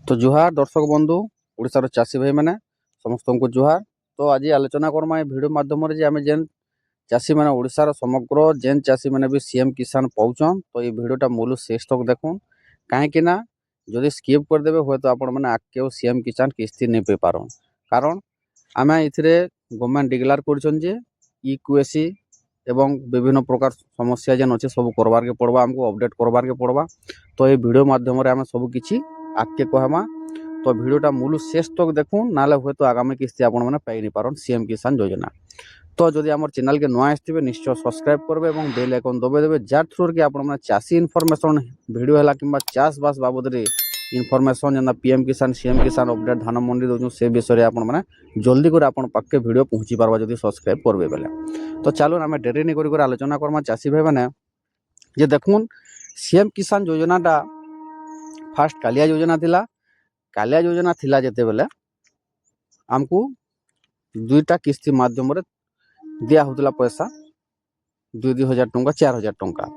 तो जुहार दर्शक बंधु ओडिशार चाषी भाई मैंने समस्त को जुहार। तो आज आलोचना करमा ए भिडियो माध्यम आम जेन चाषी मैंने ओडिशार समग्र जेन चाषी मैंने भी सीएम किसान पाउछन तो ये भिडियोटा मूल शेष तक देखुन कहीं जदि स्किप करदे हुए तो आपण मैंने आगे सीएम किसान किस्ती नहीं पे पार कारण आम ए गवर्नमेंट डिक्लेयर कर इक्वेसी एवं विभिन्न प्रकार समस्या जेन अच्छे सब करवार के पड़वा आमको अपडेट करवार के पड़वा। तो ये भिडियो माध्यम आम सब किसी आगे कहमा तो भिडियोटा मूल शेष तक देखुन ना हे तो आगामी किस्ती आपण मैंने पाई नहीं पारन सीएम किसान योजना। तो जदि आम चैनल के नुआ आसते निश्चय सब्सक्राइब करेंगे और बेल आइकन दबाई देवे जार थ्रू कि आप चाषी इनफॉरमेशन वीडियो है कि चाषबास बाबद इनफॉरमेशन जेना पीएम किसान सीएम किसान अपडेट धान मंडी दूँ से विषय में जल्दी कर आप पाखे वीडियो पहुँची पार्बा जब सब्सक्राइब करेंगे बेले। तो चलो आम डेरी नहीं कर आलोचना करमा चाषी भाई मैंने जे देखुन सीएम किसान योजनाटा फास्ट कालिया योजना थिला। कालिया योजना थिला जेते बेले आमको दुईटा किस्ती माध्यम दिया होता पैसा 2,000 टंका 4,000 टंका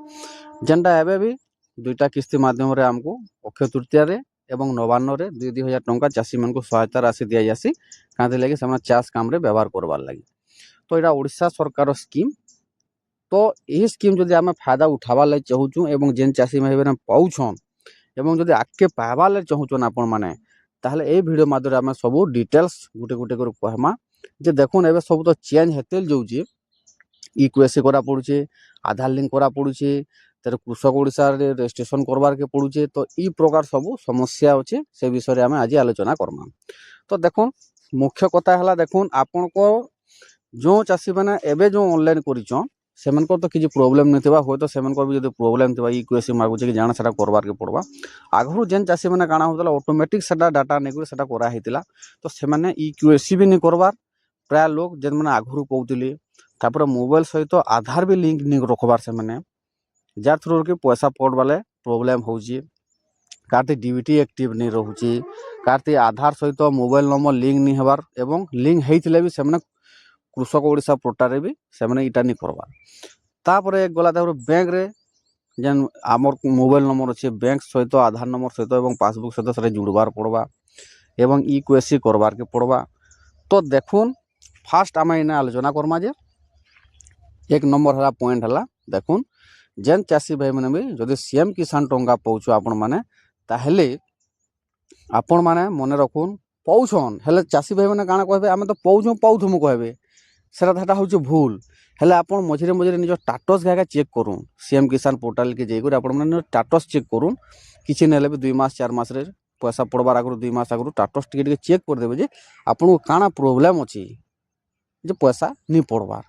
जेनटा एवं भी दुईटा किस्ती माध्यम आमको अक्षय तृतीया एवं नवान्न 2,000 टंका चाषी मान सहायता राशि दि जासी कहीं लगे से चाष काम व्यवहार करवार लगी। तो यहाँ ओडिशा सरकार स्कीम तो यही स्कीम जदि आम फायदा उठावार लगे चाहूँ एवं जेन चाषी भाई पाउछन एवं जदि आगे पाइबार लगे चाहून आपण मैंने ताहले ए भिडियो माध्यम आम सब डिटेल्स गोटे गोटे कर कहमा जे देखुन एबे सब तो चेंज हेते जाऊँगी इक्वेसी करा पड़ुचे आधार लिंक करा पड़ुचे तेरे कृषक ओडिशा रजिस्ट्रेशन करवार के पड़ुचे। तो ई प्रकार सब समस्या अच्छे से विषय आम आज आलोचना करमा। तो देखुन मुख्य कथा है देखुन आपण को जो चाषी मैंने एबे जो ऑनलाइन करिछन सेमनकर तो किसी प्रोब्लेम नहीं थिबा हो तो सेमनकर भी जदि प्रोब्लेम थिबा इक्वेसी मागुचे कि जाना सेटा करवार के पड़वा आगु जेन चाषी मैंने काना होतला ऑटोमेटिक सेटा डाटा नहीं सेटा करा हेतिला तो से माने इक्वेसी भी नहीं करवार प्राय लोग जेन मैंने आगु कहते तापर मोबाइल सहित आधार भी लिंक नहीं रखबार से मैंने जार थ्रू कि पैसा पड़ वाले प्रोब्लेम होची कारती डीबीटी एक्टिव नहीं रोचे कारती आधार सहित मोबाइल नंबर लिंक नहीं हबार एवं लिंक होइथिले भी से कृषक ओडिशा पोर्टाल भी से इटा नहीं करवार। तापर एक गला बैंक रे जेन आमर मोबाइल नंबर अच्छे बैंक सहित आधार नंबर सहित एवं पासबुक सहित से जुड़बार पड़वा एवं इक्वेसी करवार के पड़वा। तो देखुन फास्ट आम इना आलोचना करमा जे एक नंबर है पॉइंट है देखुन जेन चाषी भाई मैंने भी जदि सीएम किसान टंका पाउछु आपण माने ताहले आपण माने मने रखुन पाउछन हेले चाषी भाई मैंने काना कहबे आमे तो पाउछु पाउथुमु कहबे सेटा होचे भूल हेले आपण मझिरे मझिरे निज स्टेटस गागा चेक करूँ सीएम किसान पोर्टाल के जाइकर आपण माने स्टेटस चेक करूँ किछि नेले भी 2 मास 4 मास रे पैसा पड़बार आगु 2 मास आगु स्टेटस टिके चेक कर देबे जे आपण काना प्रॉब्लम अछि जे पैसा नहीं पड़बार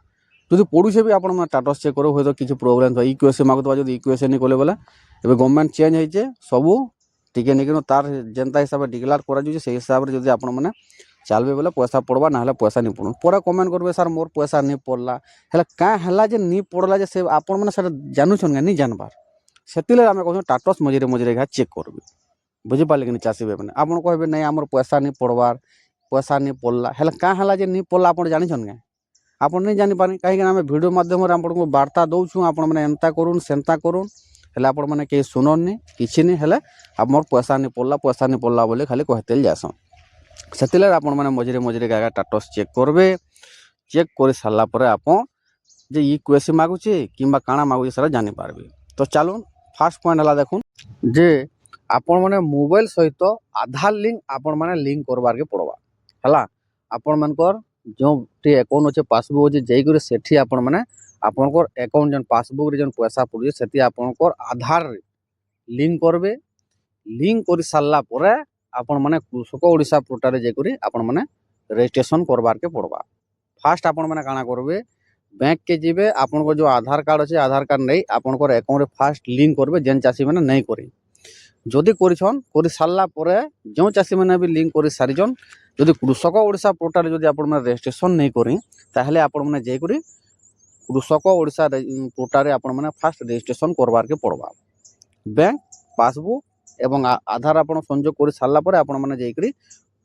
जो पड़ुचे भी आप स्टेटस चेक करो हो तो किसी प्रोब्लेम इक्वेसी मागुवा जो इक्वेसी नहीं कले बोले एवं गवर्नमेंट चेंज होइए सबू टिके नहीं तार जेनता हिसाब से डिक्लेयर कर से हिसाब से आप चलबे बोले पैसा पड़वा ना पैसा नहीं पड़ो पूरा कमेंट करेंगे सर मोर पैसा नहीं पड़ला है क्या है नहीं पड़ला जे से आपण मैंने जानून नहीं जानबार से आम कहूँ स्टेटस मझे मझे चेक करबे बुझीपारे कि चाषी भाई मैंने आप कहे नहीं आम पैसा नहीं पड़वार पैसा नहीं पड़ला है क्या है नहीं पड़ला आप जान क्या आप नहीं जानीपारे कहीं आम भिडियो मध्यम आपको बार्ता दौचु आप एंता करूँ सेंता करूँ हेल्ले आपण मैंने कहीं शुणनी कि नहीं हेल्ले आमर पैसा नहीं पड़ला बोले खाली कहते जासन से आप मझे मझे आगे स्टेटस चेक करेंगे चेक कर सारापर आप इक्वेसी मागुचे कि काଣା मागुचे सारा जानीपारे। तो चलो फास्ट पॉइंट है देखुन जे आपण मैंने मोबाइल सहित आधार लिंक आपण मैंने लिंक करवार के पड़वा है आपण मनकर जो अकाउंट अच्छे पासबुक अच्छे जाइए से आपण मैंने आपंकर अकाउंट जन पासबुक रे जन पैसा पड़े से आपंकर आधार लिंक करबे लिंक कर सारा पर आपण मैंने कृषक ओडिशा पोर्टाल जाइए आपण मैंने रजिस्ट्रेशन करवार के पड़वा। फास्ट आपण मैंने काଣା करबे बैंक के जीवे आपण जो आधार कार्ड अच्छे आधार कार्ड नहीं आपंकर अकाउंट फास्ट लिंक करबे जेन चाषी मैंने नहीं करी जदि कर सारा पर जो चाषी मैंने भी लिंक कर सारिजन जदि कृषक ओडिशा पोर्टाल जदि आप रजिस्ट्रेशन नहीं करी ताहले आपण मैंने जाइए कृषक ओडिशा पोर्टाल आपण मैंने फास्ट रजिस्ट्रेशन करवार के पड़वा। बैंक पासबुक एवं आधार आप संयोग कर सारा पर आपण मैंने जाइए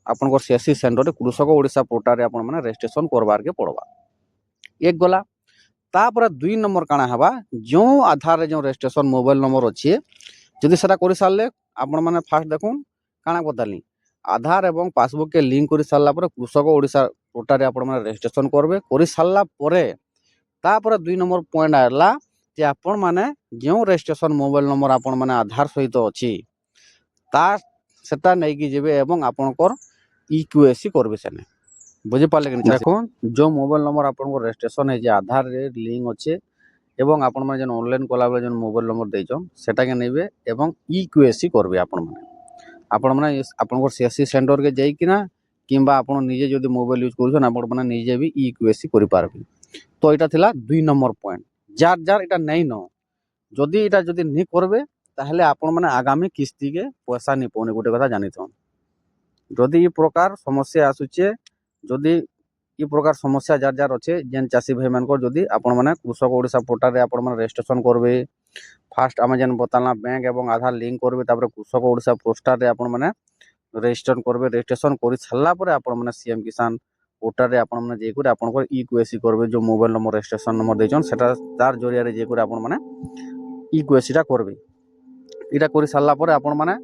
आपंकर सीएससी सेंटर कृषक ओडिशा पोर्टाल आपण मैंने रजिस्ट्रेशन करवार के पड़वा एक गला। तापर 2 नंबर काଣା हवा जो आधार जो रजिस्ट्रेशन मोबाइल नंबर अच्छे जदि सेटा कर सारे आपण मैंने फास्ट देखुन काଣା बताली आधार एवं पासबुक के लिंक कर सारा पर कृषक ओडिशा पोर्टाल आपण मैंने रेजिस्ट्रेशन करेंगे कर सारापर 2 नंबर पॉइंट आला कि आपण मैंने जो रेजिस्ट्रेशन मोबाइल नंबर आपण मैंने आधार सहित अच्छी सेटा नहीं कि जेबे एवं आपणकर इक्यूएसी करबे सेने बुझिपारे कि देखो जो मोबाइल नंबर आपन रेजिस्ट्रेशन है आधार रे लिंक अच्छे एवं आपण मैंने जो ऑनलाइन कला बेले जो मोबाइल नंबर देछन सेटा के नेबे एवं इक्यूएसी करबे आपण मैंने आपन सीएससी सेंटर के जाइकिना किंबा आपण निजे जदि मोबाइल यूज करूछन आपण मैंने निजे भी इक्यूएसी करि पारबे। तो यहाँ थिला 2 नंबर पॉइंट जार जार इटा नहीं न जदि इटा जदि नहीं करबे ताहले आपण माने आगामी किस्ती के पैसा नहीं पाउने गोटे कथा जानिथन जदि ये प्रकार समस्या आसुचे जदि ये प्रकार समस्या जार जार अच्छे जेन चाषी भाई मान जदि आपण माने कृषक ओडिशा पोर्टल रे आपण माने रेजिस्ट्रेशन करबे फास्ट आमे जेन बताला बैंक एवं आधार लिंक करबे तापर कृषक ओडिशा पोस्टर रे आपण माने रेजिस्ट्रेशन करबे रेजिस्ट्रेशन करि छल्ला परे आपण माने सीएम किसान पोर्टल रे आपण माने जे करे आपण इक्यूएसी करबे जो मोबाइल नंबर रेजिस्ट्रेशन नंबर देछन सेटा तार जरिया रे जे करे आपण माने इक्यूएसी टा करबे इटा करि सारला परे आपण माने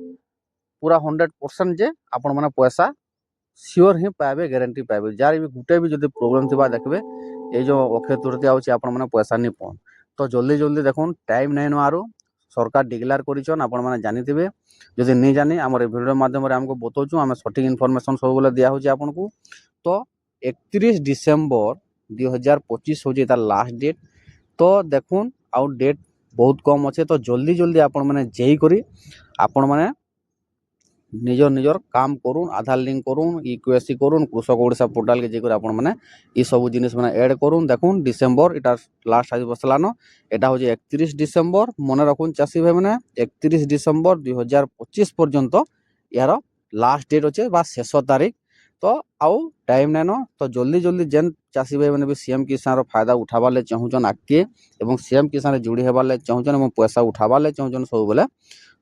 पूरा 100% जे आपण माने पैसा सियोर ही पाबे गारंटी पाबे जार भी गुटे भी जदि प्रॉब्लम थिबा देखबे ए जो अक्षय तृतीया होची आपण माने पैसा नहीं पन तो जल्दी जल्दी देखुन टाइम नहीं न आरो सरकार डिक्लेयर करिछन आपण माने जानिथिबे जदि नहीं जानी हमर वीडियो माध्यम रे हमको बतौछु हम सटीक इन्फॉर्मेशन सब बोले दिया होची आपण को तो 31 डिसेम्बर 2025 हो तार लास्ट डेट तो देखुन आउ डेट बहुत कम अच्छे तो जल्दी जल्दी आपण मैंने जेई करी आपण मैंने निजर निजर काम करूँ आधार लिंक करूँ इक्यूएसी करूँ कृषक ओडिशा पोर्टाल के जेकर आपण मैंने ये सब जिनिस मैंने ऐड करूँ देखुन डिसेम्बर इटा लास्ट आज बसलान एटा हो 31 डिसेम्बर मन रखुन चाषी भाई मैंने 31 डिसेम्बर 2025 पर्यंत यार लास्ट डेट अच्छे बा शेष तारीख तो आउ टाइम नाइन तो जल्दी जल्दी जेन चाषी भाई मैंने भी सीएम किसान फायदा उठाबार ले चाहून आगे एवं सीएम किसान जोड़ी हेबार ले चाहून पैसा उठाबार ले चाहून सब बेले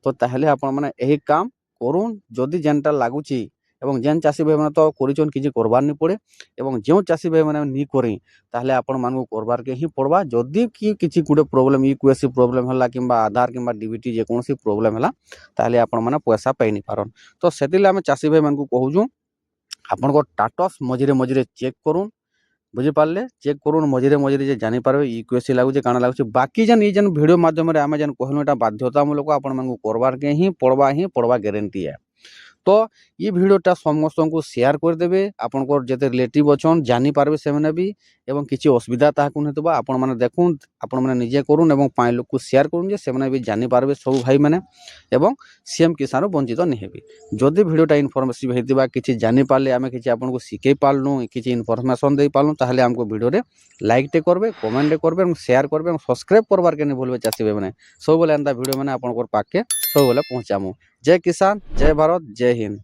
तो ताहले आपण माने यही काम करूँ जदि जेनटा लगुची एवं जेन चाषी भाई मैंने तो करिछन किछि करबार नहीं पड़े एवं जो चाषी भाई मैंने नहीं करी ताहले आपण मानकु करबार के ही पड़बा जदि कि किछि गुटे प्रॉब्लम इक्यूएसी प्रॉब्लम हला किंबा आधार किंबा डीबीटी जे कोनोसी प्रॉब्लम हला ताहले आपण माने पैसा पाई नहीं पारन तो सेतिले हम चाषी भाई मानकु कहूछु आपण को स्टाटस मझे मझे चेक करूँ बुझिपारे चेक करूँ मझे मझे जानीपारे इक्यूएसी लगुचे काଣା लगुचे बाकी जेन जेन वीडियो माध्यम आम जेन कहलु एटा बाध्यतामूलक आपण करबार के ही पड़वा गारंटी है तो ये भिडियोटा समस्त को शेयर करदेवे आपंकर जिते रिलेटिव अच्छन जानीपारे से भी एवं किसी असुविधा ताकू नहीं आपण मैंने देखुन आपण मैंने निजे करूँ एवं 5 लोग को शेयर करूँ से भी जानीपारे सब भाई मैंने एवं सीएम किसान वंचित नहीं हेबी जदि भिडियोटा इनफॉर्मेटिव होता किसी जानीपारे आम कि आपको शिखई पार्लु कि इनफॉर्मेशन दे पार्लु ताहले हमको भिडियो लाइक टे करबे कमेंट टे करबे शेयर करबे सब्सक्राइब करबार के नहीं भूलबे चाषी भाई मैंने सब बेले एंता भिडियो मैंने आपंकर पाके सब बेले पहुँचामु जय किसान जय भारत जय हिंद।